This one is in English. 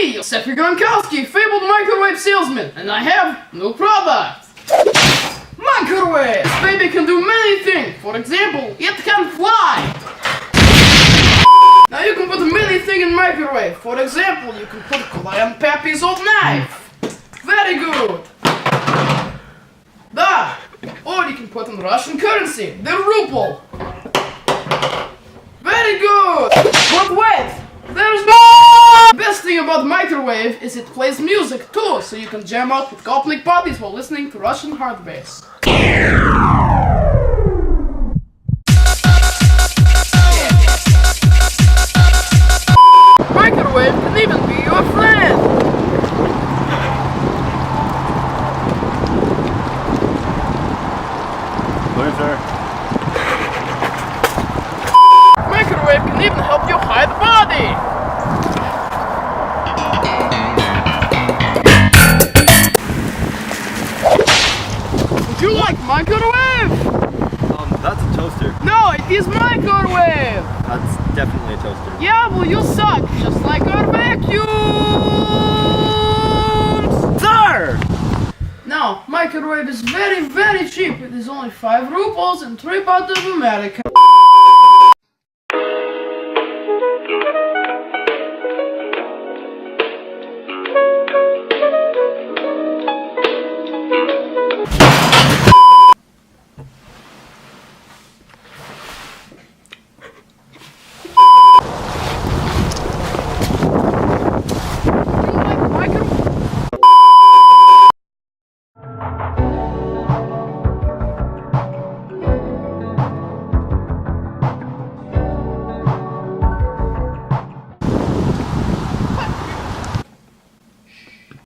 me, Yosef Gronkowski, fabled microwave salesman, and I have new product. Microwave! This baby can do many things. For example, it can fly. Now you can put many things in microwave. For example, you can put Cayenne Pappy's old knife. Very good. Da! Or you can put in Russian currency, the ruble. Very good. But wait, there's more! The best thing about microwave is it plays music too, so you can jam out with Gopnik buddies while listening to Russian hard bass. Microwave can even be your friend. Loser. Microwave can even help you hide body. Would you like microwave? That's a toaster. No, it is microwave. That's definitely a toaster. Yeah, well you suck, just like our vacuums. Sir! Now, microwave is very, very cheap. It is only 5 rubles and 3 parts of America.